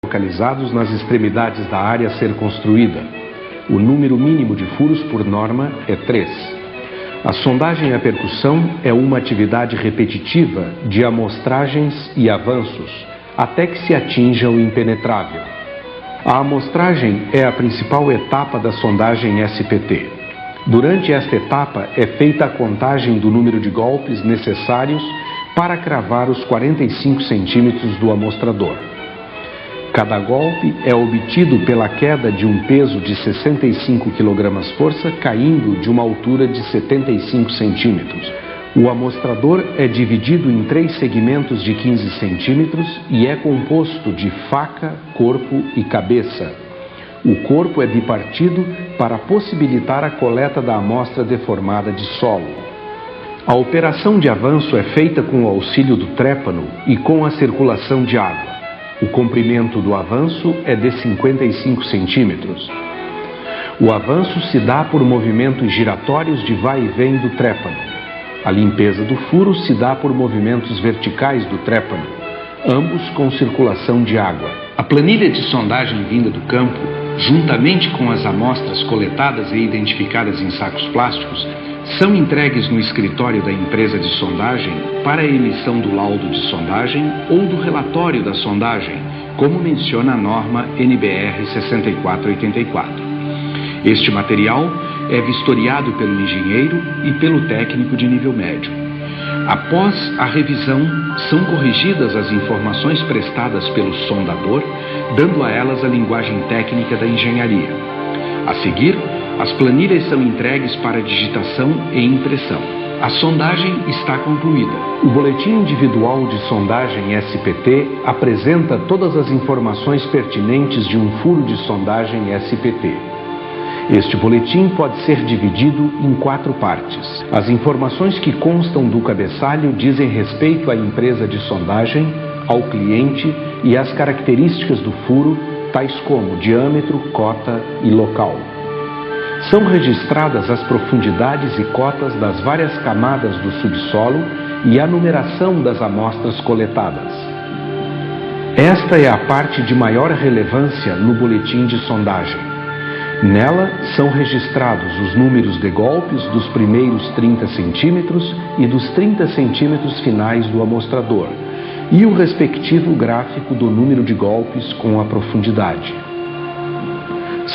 localizados nas extremidades da área a ser construída. O número mínimo de furos por norma é 3. A sondagem a percussão é uma atividade repetitiva de amostragens e avanços, até que se atinja o impenetrável. A amostragem é a principal etapa da sondagem SPT. Durante esta etapa é feita a contagem do número de golpes necessários para cravar os 45 centímetros do amostrador. Cada golpe é obtido pela queda de um peso de 65 kg-força caindo de uma altura de 75 centímetros. O amostrador é dividido em 3 segmentos de 15 centímetros e é composto de faca, corpo e cabeça. O corpo é bipartido para possibilitar a coleta da amostra deformada de solo. A operação de avanço é feita com o auxílio do trépano e com a circulação de água. O comprimento do avanço é de 55 centímetros. O avanço se dá por movimentos giratórios de vai e vem do trépano. A limpeza do furo se dá por movimentos verticais do trépano, ambos com circulação de água. A planilha de sondagem vinda do campo, juntamente com as amostras coletadas e identificadas em sacos plásticos, são entregues no escritório da empresa de sondagem para a emissão do laudo de sondagem ou do relatório da sondagem, como menciona a norma NBR 6484. Este material é vistoriado pelo engenheiro e pelo técnico de nível médio. Após a revisão, são corrigidas as informações prestadas pelo sondador, dando a elas a linguagem técnica da engenharia. A seguir, as planilhas são entregues para digitação e impressão. A sondagem está concluída. O boletim individual de sondagem SPT apresenta todas as informações pertinentes de um furo de sondagem SPT. Este boletim pode ser dividido em 4 partes. As informações que constam do cabeçalho dizem respeito à empresa de sondagem, ao cliente e às características do furo, tais como diâmetro, cota e local. São registradas as profundidades e cotas das várias camadas do subsolo e a numeração das amostras coletadas. Esta é a parte de maior relevância no boletim de sondagem. Nela são registrados os números de golpes dos primeiros 30 centímetros e dos 30 centímetros finais do amostrador e o respectivo gráfico do número de golpes com a profundidade.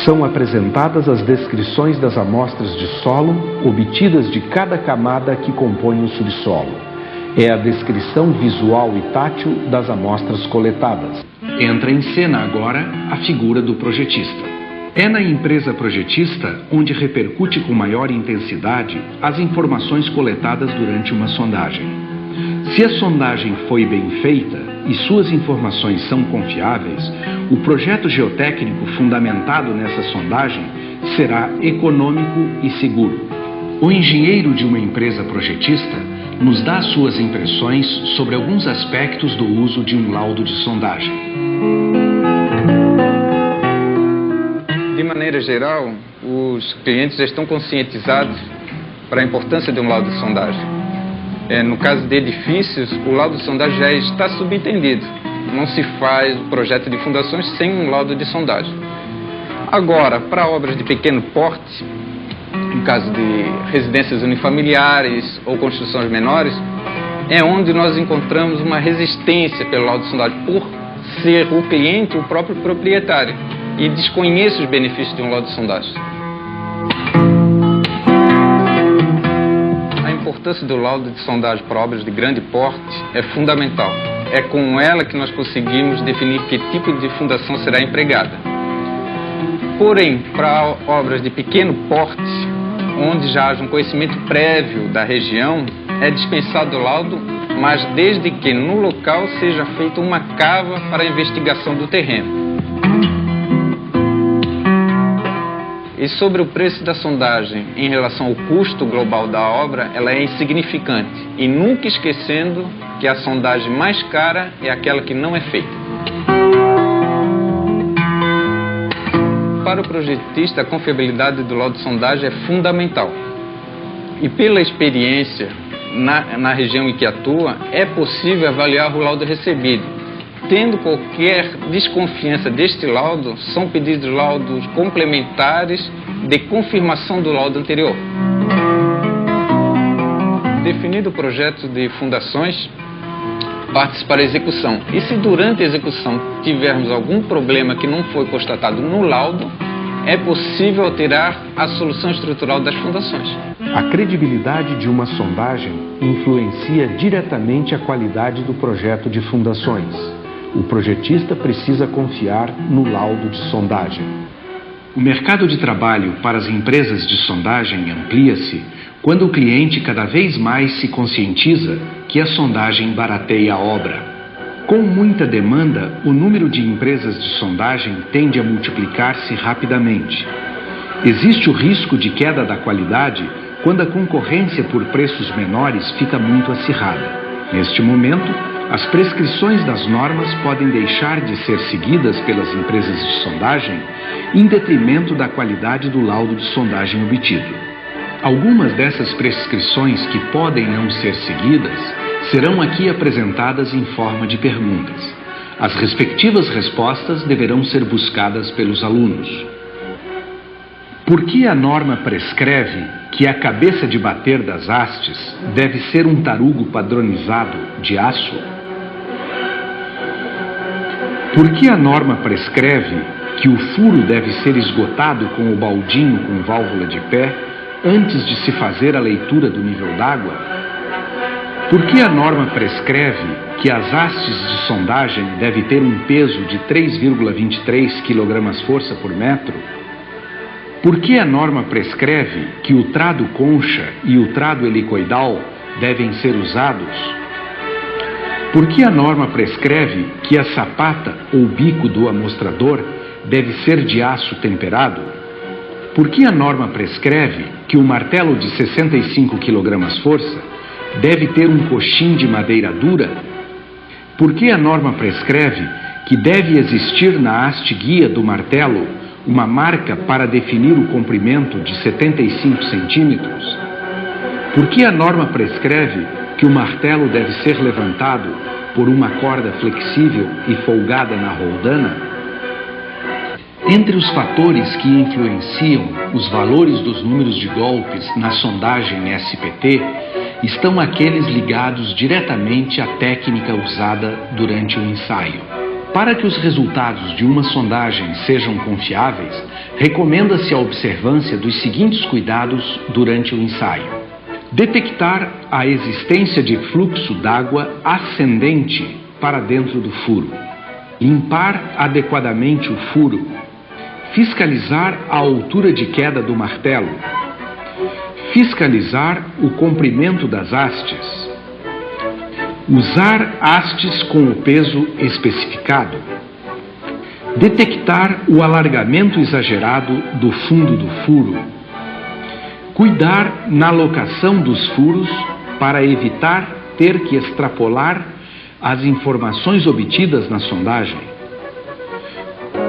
São apresentadas as descrições das amostras de solo obtidas de cada camada que compõe o subsolo. É a descrição visual e tátil das amostras coletadas. Entra em cena agora a figura do projetista. É na empresa projetista onde repercute com maior intensidade as informações coletadas durante uma sondagem. Se a sondagem foi bem feita e suas informações são confiáveis, o projeto geotécnico fundamentado nessa sondagem será econômico e seguro. O engenheiro de uma empresa projetista nos dá suas impressões sobre alguns aspectos do uso de um laudo de sondagem. De maneira geral, os clientes já estão conscientizados para a importância de um laudo de sondagem. No caso de edifícios, o laudo de sondagem já está subentendido. Não se faz o projeto de fundações sem um laudo de sondagem. Agora, para obras de pequeno porte, no caso de residências unifamiliares ou construções menores, é onde nós encontramos uma resistência pelo laudo de sondagem, por ser o cliente o próprio proprietário e desconhece os benefícios de um laudo de sondagem. A importância do laudo de sondagem para obras de grande porte é fundamental. É com ela que nós conseguimos definir que tipo de fundação será empregada. Porém, para obras de pequeno porte, onde já haja um conhecimento prévio da região, é dispensado o laudo, mas desde que no local seja feita uma cava para a investigação do terreno. E sobre o preço da sondagem em relação ao custo global da obra, ela é insignificante. E nunca esquecendo que a sondagem mais cara é aquela que não é feita. Para o projetista, a confiabilidade do laudo de sondagem é fundamental. E pela experiência na região em que atua, é possível avaliar o laudo recebido. tendo qualquer desconfiança deste laudo, são pedidos laudos complementares de confirmação do laudo anterior. Definido o projeto de fundações, parte-se para a execução. E se durante a execução tivermos algum problema que não foi constatado no laudo, é possível alterar a solução estrutural das fundações. A credibilidade de uma sondagem influencia diretamente a qualidade do projeto de fundações. O projetista precisa confiar no laudo de sondagem. O mercado de trabalho para as empresas de sondagem amplia-se quando o cliente cada vez mais se conscientiza que a sondagem barateia a obra. Com muita demanda, o número de empresas de sondagem tende a multiplicar-se rapidamente. Existe o risco de queda da qualidade quando a concorrência por preços menores fica muito acirrada. Neste momento, as prescrições das normas podem deixar de ser seguidas pelas empresas de sondagem em detrimento da qualidade do laudo de sondagem obtido. Algumas dessas prescrições que podem não ser seguidas serão aqui apresentadas em forma de perguntas. As respectivas respostas deverão ser buscadas pelos alunos. Por que a norma prescreve que a cabeça de bater das hastes deve ser um tarugo padronizado de aço? Por que a norma prescreve que o furo deve ser esgotado com o baldinho com válvula de pé antes de se fazer a leitura do nível d'água? Por que a norma prescreve que as hastes de sondagem devem ter um peso de 3,23 kgf por metro? Por que a norma prescreve que o trado concha e o trado helicoidal devem ser usados? Por que a norma prescreve que a sapata ou bico do amostrador deve ser de aço temperado? Por que a norma prescreve que o martelo de 65 kgf deve ter um coxim de madeira dura? Por que a norma prescreve que deve existir na haste guia do martelo uma marca para definir o comprimento de 75 centímetros? Por que a norma prescreve que o martelo deve ser levantado por uma corda flexível e folgada na roldana? Entre os fatores que influenciam os valores dos números de golpes na sondagem SPT estão aqueles ligados diretamente à técnica usada durante o ensaio. Para que os resultados de uma sondagem sejam confiáveis, recomenda-se a observância dos seguintes cuidados durante o ensaio: detectar a existência de fluxo d'água ascendente para dentro do furo, limpar adequadamente o furo, fiscalizar a altura de queda do martelo, fiscalizar o comprimento das hastes, usar hastes com o peso especificado, detectar o alargamento exagerado do fundo do furo, cuidar na locação dos furos para evitar ter que extrapolar as informações obtidas na sondagem.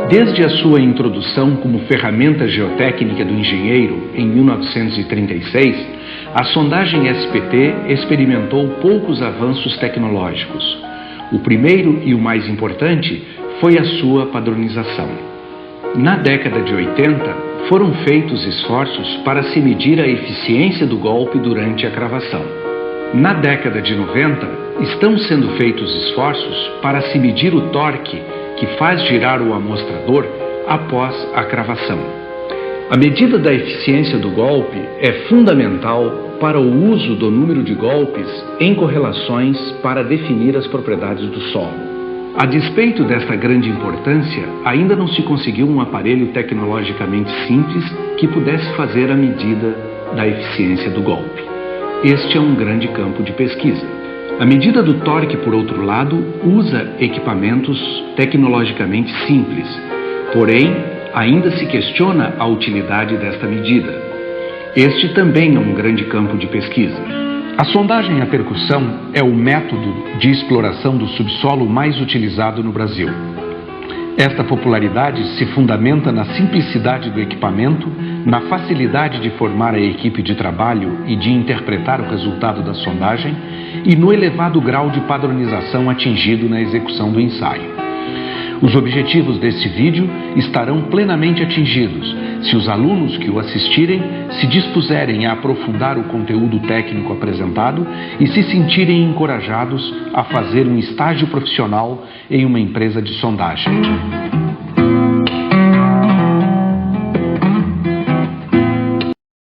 Desde a sua introdução como ferramenta geotécnica do engenheiro em 1936, a sondagem SPT experimentou poucos avanços tecnológicos. O primeiro e o mais importante foi a sua padronização. Na década de 80, foram feitos esforços para se medir a eficiência do golpe durante a cravação. Na década de 90, estão sendo feitos esforços para se medir o torque que faz girar o amostrador após a cravação. A medida da eficiência do golpe é fundamental para o uso do número de golpes em correlações para definir as propriedades do solo. A despeito desta grande importância, ainda não se conseguiu um aparelho tecnologicamente simples que pudesse fazer a medida da eficiência do golpe. Este é um grande campo de pesquisa. A medida do torque, por outro lado, usa equipamentos tecnologicamente simples, porém, ainda se questiona a utilidade desta medida. Este também é um grande campo de pesquisa. A sondagem à percussão é o método de exploração do subsolo mais utilizado no Brasil. Esta popularidade se fundamenta na simplicidade do equipamento, na facilidade de formar a equipe de trabalho e de interpretar o resultado da sondagem e no elevado grau de padronização atingido na execução do ensaio. Os objetivos deste vídeo estarão plenamente atingidos se os alunos que o assistirem se dispuserem a aprofundar o conteúdo técnico apresentado e se sentirem encorajados a fazer um estágio profissional em uma empresa de sondagem.